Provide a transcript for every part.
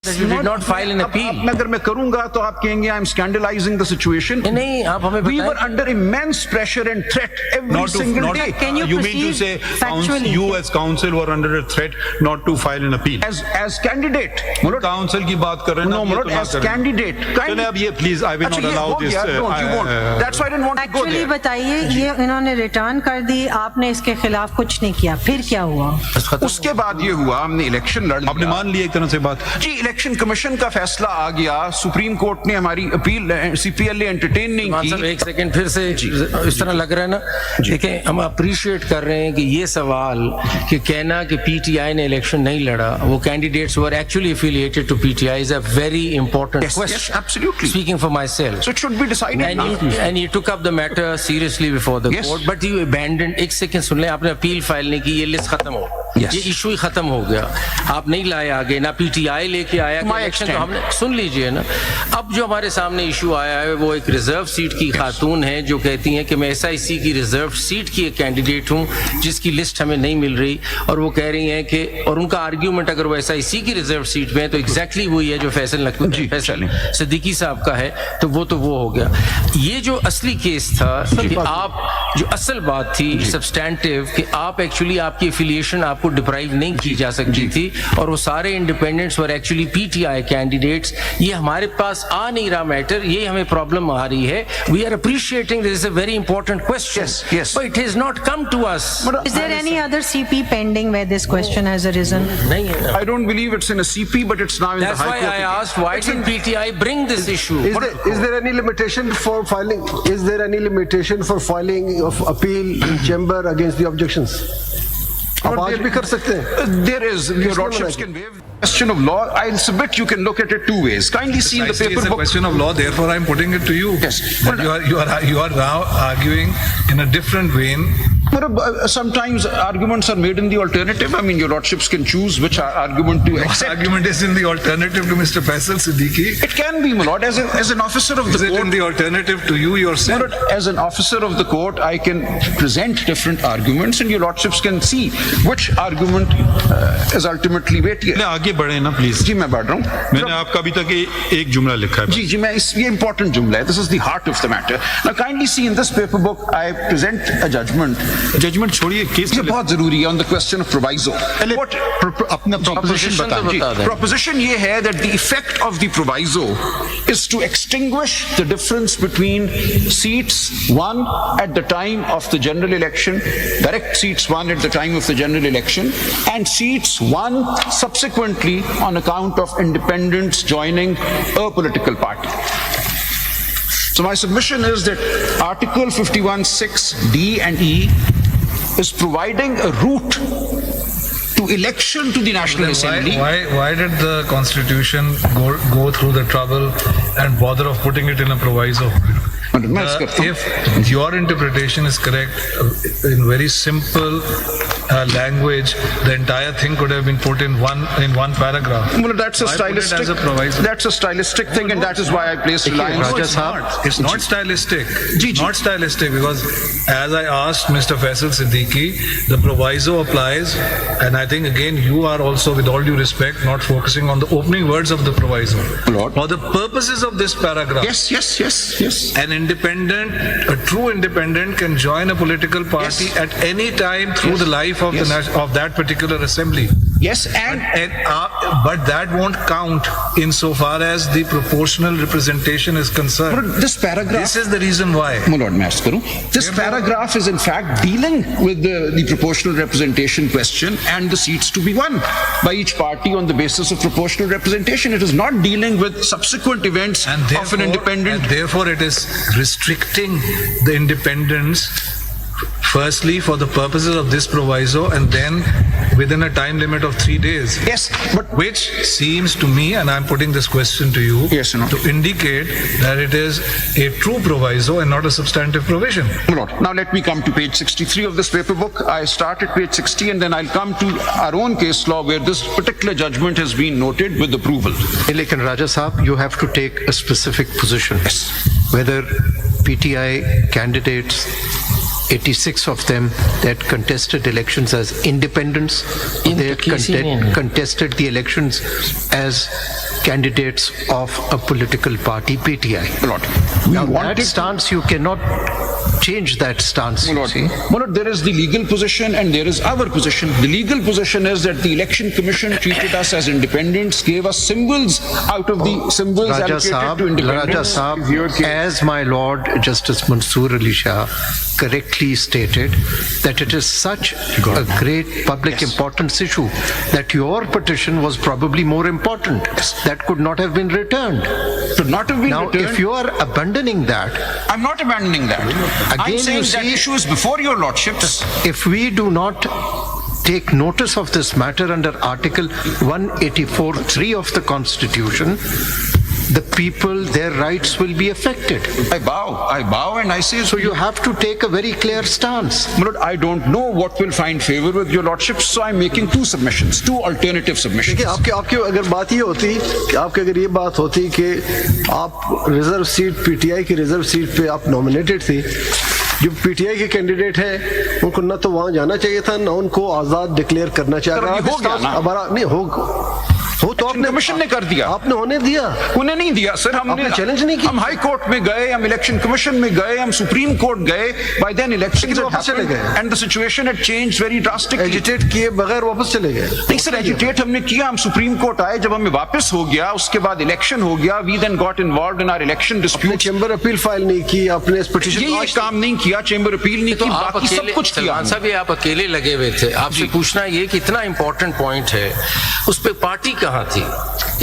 that you did not file an appeal. अब अगर मैं करूंगा तो आप कहेंगे I am scandalizing the situation. नहीं, आप हमें We were बताएं। under immense pressure and threat every single day. Can you mean to say factually? you as council were under a threat not to file an appeal? As candidate, council की बात कर रहे हैं no, ना, ये Mulot, तो ना as करें। candidate. चलिए अब ये please I will अच्छा, not ये allow हो this. गया, don't, you won't. That's why I didn't want to go actually there. बताइए, ये इन्होंने रिटर्न कर दी, आपने इसके खिलाफ कुछ नहीं किया, फिर क्या हुआ? उसके बाद ये हुआ, हमने इलेक्शन लड़ आपने लिया। मान लिया एक तरह से बात। जी, इलेक्शन कमीशन का फैसला आ गया, सुप्रीम कोर्ट ने हमारी अपील सीपीएल ने एंटरटेन नहीं मान साहब की। एक सेकंड फिर से इस तरह लग रहा है ना, देखें हम अप्रिशिएट कर रहे हैं कि ये सवाल कि कहना कि पीटीआई ने इलेक्शन नहीं लड़ा, वो candidates were actually affiliated to PTI is a very important Yes, question, absolutely. Speaking for myself, So it should be decided now. and you took up the matter seriously before the Yes. court, but you abandoned. एक second सुन लें, आपने appeal file नहीं की, ये list खत्म हो, Yes. ये issue ही खत्म हो गया, आप नहीं लाए आगे, ना पीटीआई लेके आया My इलेक्शन, तो extent. हमने सुन लीजिए ना। अब जो हमारे सामने इशू आया है वो एक रिजर्व सीट की खातून है जो कहती हैं कि मैं एसआईसी की रिजर्व सीट की एक कैंडिडेट हूं जिसकी लिस्ट हमें नहीं मिल रही, और वो कह रही हैं कि, और उनका आर्ग्यूमेंट अगर वो एसआईसी की रिजर्व सीट में है तो एग्जैक्टली वही है जो फैसल सिद्दीकी साहब का है, तो वो हो गया। ये जो असली केस था कि आप, जो असल बात थी सब्सटैंटिव, कि आप एक्चुअली आपकी एफिलिएशन आपको डिप्राइव नहीं की जा सकती थी, और वो सारे independents were actually PTI candidates, ये हमारे पास आ नहीं रहा मैटर, ये हमें प्रॉब्लम आ रही है। We are appreciating this is a very important question, yes. But it has not come to us. Is there any other CP pending where this question has arisen? नहीं है। I don't believe it's in a CP, but it's now in That's the why High Court. I asked, why did PTI bring this issue? Is there any limitation for filing? Is there any limitation for filing of appeal in chamber against the objections? आप आज भी कर सकते हैं। There is, your lordships can waive the question of law. I'll submit you can look at it two ways. Kindly see in the Precisely, paper it's a book. question of law, therefore I'm putting it to you. Yes. But you are now arguing in a different vein. But sometimes arguments are made in the alternative. I mean, your lordships can choose which argument to What accept. argument is in the alternative to Mr. Faisal Siddiqui? It can be, my lord, as an officer of Is the it in court. the alternative to you My yourself? lord, as an officer of the court, I can present different arguments, and your lordships can see which argument is ultimately weightier. पहले आगे बढ़े ना please. जी, मैं बढ़ रहा हूँ। मैंने आपका अभी तक एक जुमला लिखा है। जी जी, मैं ये important जुमला है. This is the heart of the matter. Now kindly see in this paper book I present a judgment. Judgement छोड़िए, केस ये बहुत जरूरी है on the question of proviso. पहले अपना प्रोपोजिशन तो बताएं। बता दें। Proposition ये है that the effect of the proviso is to extinguish the difference between seats won at the time of the general election, direct seats won at the time of the general election, and seats won subsequently on account of independents joining a political party. So my submission is that Article 51(6)(d) and (e) is providing a route to election to the National Then Assembly. why did the Constitution go through the trouble and bother of putting it in a proviso? मैं इस करता हूं। If your interpretation is correct, in very simple language, the entire thing could have been put in one paragraph. Well, that's a Why put it stylistic. as a proviso? That's a stylistic thing, and that is why I placed reliance. No, it's not. It's not stylistic. Ji, ji. Not stylistic because, as I asked Mr. Faisal Siddiqui, the proviso applies, and I think again you are also, with all due respect, not focusing on the opening words of the proviso. Lord. For the purposes of this paragraph, Yes. an independent, a true independent, can join a political party Yes. at any time through the life of of that particular assembly. Yes, and But that won't count insofar as the proportional representation is concerned. this paragraph. This is the reason why. My lord, मैं अर्ज करूं, this paragraph is in fact dealing with the proportional representation question and the seats to be won by each party on the basis of proportional representation. It is not dealing with subsequent events of an independent. And therefore it is restricting the independence, firstly for the purposes of this proviso, and then within a time limit of 3 days. Yes, but Which seems to me, and I'm putting this question to you, Yes, no. to indicate that it is a true proviso and not a substantive provision. my lord, now let me come to page 63 of this paper book. I start at page 60 and then I'll come to our own case law where this particular judgment has been noted with approval. Lekin Raja Sahab, you have to take a specific position. Yes. Whether PTI candidates, 86 of them that contested elections as independents, they Inter-KC contested the elections as candidates of a political party, PTI. Lord, Now that stance, you cannot change that stance, you see. Lord, there is the legal position and there is our position. The legal position is that the Election Commission treated us as independents, gave us symbols out of the symbols Raja allocated to Saab, independents. as my Lord Justice Mansoor Ali Shah correctly stated, that it is such a great public importance issue that your petition was probably more important. That could not have been returned. Should not have been Now, returned. if you are abandoning that, I'm not abandoning that. I'm Again, saying you that see- issue is before your lordships. if we do not take notice of this matter under Article 184(3) of the Constitution, the people, their rights will be affected. I bow and I say, So you have to take a very clear stance. My Lord, I don't know what will find favor with your lordships, so I'm making two submissions, two alternative submissions. देखिए आपके अगर बात ये होती कि आपके अगर ये बात होती कि आप रिजर्व सीट पीटीआई की रिजर्व सीट पे आप नॉमिनेटेड थी, जो पीटीआई के कैंडिडेट हैं उनको ना तो वहां जाना चाहिए था ना उनको आजाद डिक्लेयर करना चाहिए। सर, ये हो गया ना? हमारा नहीं हो तो आपने कमीशन ने कर दिया, आपने होने दिया। उन्हें नहीं दिया सर। हमने आपने चैलेंज नहीं किया। हम हाई कोर्ट में गए, हम इलेक्शन कमीशन में गए, हम सुप्रीम कोर्ट गए। बाय देन इलेक्शंस लेकिन वापस चले गए। And the situation had changed very drastically. Agitate किए बगैर वापस चले गए। नहीं सर, एजिटेट हमने किया, हम सुप्रीम कोर्ट आए, जब हमें वापस हो गया उसके बाद इलेक्शन हो गया, we then got involved in our election dispute. Chamber appeal file नहीं की आपने, इस पिटीशन ये काम नहीं किया, चेंबर अपील नहीं तो की, आप बाकी सब अकेले, कुछ किया। सलमान साहब ये आप अकेले लगे हुए थे। आपसे पूछना ये कितना इंपॉर्टेंट पॉइंट है, उस पे पार्टी कहाँ थी?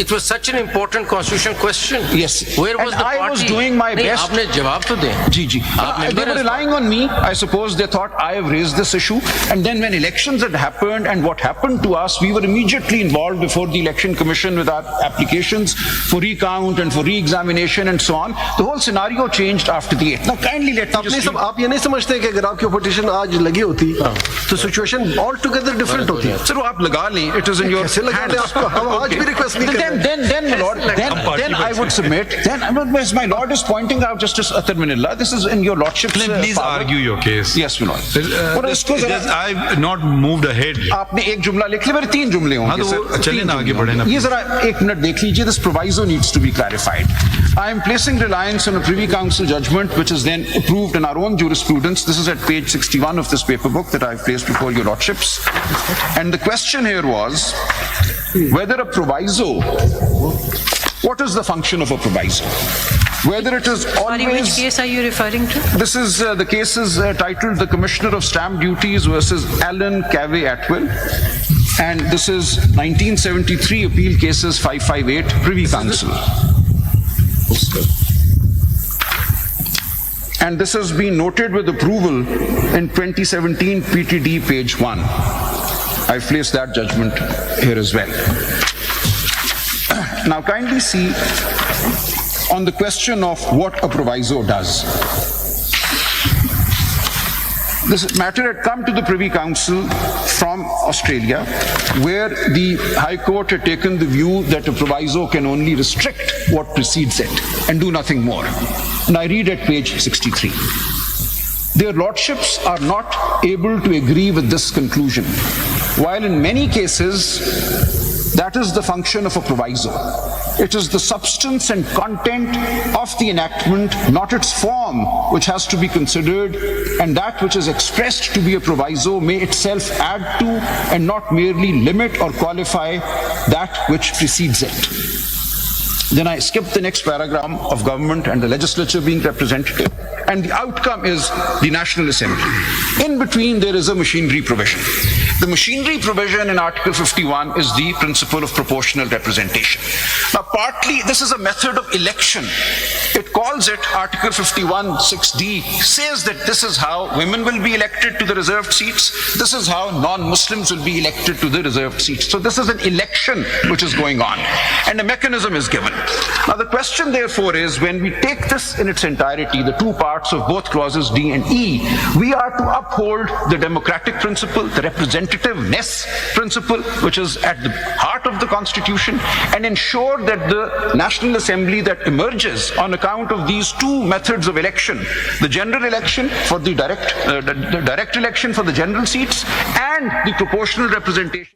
It was such an important constitutional question. Yes. Where was And the I was party? doing my नहीं, best. आपने जवाब तो दें। जी जी, आप they member were as relying on me. I suppose they thought I have raised this issue, and then when elections had happened and what happened to us, we were immediately involved before the election commission with our applications for recount and for re-examination and so on. The whole scenario changed after the 8th. Now kindly let me just आप ये नहीं समझते कि अगर आपकी petition आज लगी होती तो सिचुएशन ऑल टुगेदर डिफरेंट होती। Sir, वो आप लगा लें. It is in your कैसे लगा लें आपको? हम आज भी request नहीं कर रहे। Then, my lord, then I would submit. Then, as my lord is pointing out, Justice Atar Manilla, this is in your lordship's Please power. argue your case. Yes, my lord. और इसको जरा- I've not moved ahead. आपने एक जुमला लिख लिया, मेरे 3 जुमले होंगे हाँ, तो वो सर। चलिए ना, 3 आगे जुमले बढ़े ना। होंगे। ये जरा 1 मिनट देख लीजिए. This proviso needs to be clarified. I am placing reliance on a Privy Council judgment which is then approved in our own jurisprudence. This is at page 61 of this paper book that I have placed before your lordships. And the question here was whether a proviso, what is the function of a proviso? Whether it is Sorry, which always... case are you referring to? This is the case is titled The Commissioner of Stamp Duties versus Alan Cavey Atwell. And this is 1973 Appeal Cases 558, Privy Council. And this has been noted with approval in 2017 PTD page 1. I've placed that judgment here as well. Now kindly see on the question of what a proviso does. This matter had come to the Privy Council from Australia, where the High Court had taken the view that a proviso can only restrict what precedes it and do nothing more. And I read at page 63. Their lordships are not able to agree with this conclusion, while in many cases that is the function of a proviso. It is the substance and content of the enactment, not its form, which has to be considered, and that which is expressed to be a proviso may itself add to and not merely limit or qualify that which precedes it. Then I skip the next paragraph of government and the legislature being representative, and the outcome is the National Assembly. In between there is a machinery provision. The machinery provision in Article 51 is the principle of proportional representation. Now partly this is a method of election. It calls it Article 51 6D, says that this is how women will be elected to the reserved seats, this is how non-Muslims will be elected to the reserved seats. So this is an election which is going on, and a mechanism is given. Now the question therefore is, when we take this in its entirety, the two parts of both clauses D and E, we are to uphold the democratic principle, the representativeness principle, which is at the heart of the Constitution, and ensure that the National Assembly that emerges on account of these two methods of election, the general election for the direct election for the general seats and the proportional representation.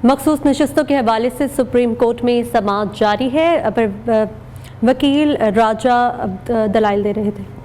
मखसूस नशिस्तों के हवाले से supreme court में समाअत जारी है, पर वकील राजा दलाइल दे रहे थे।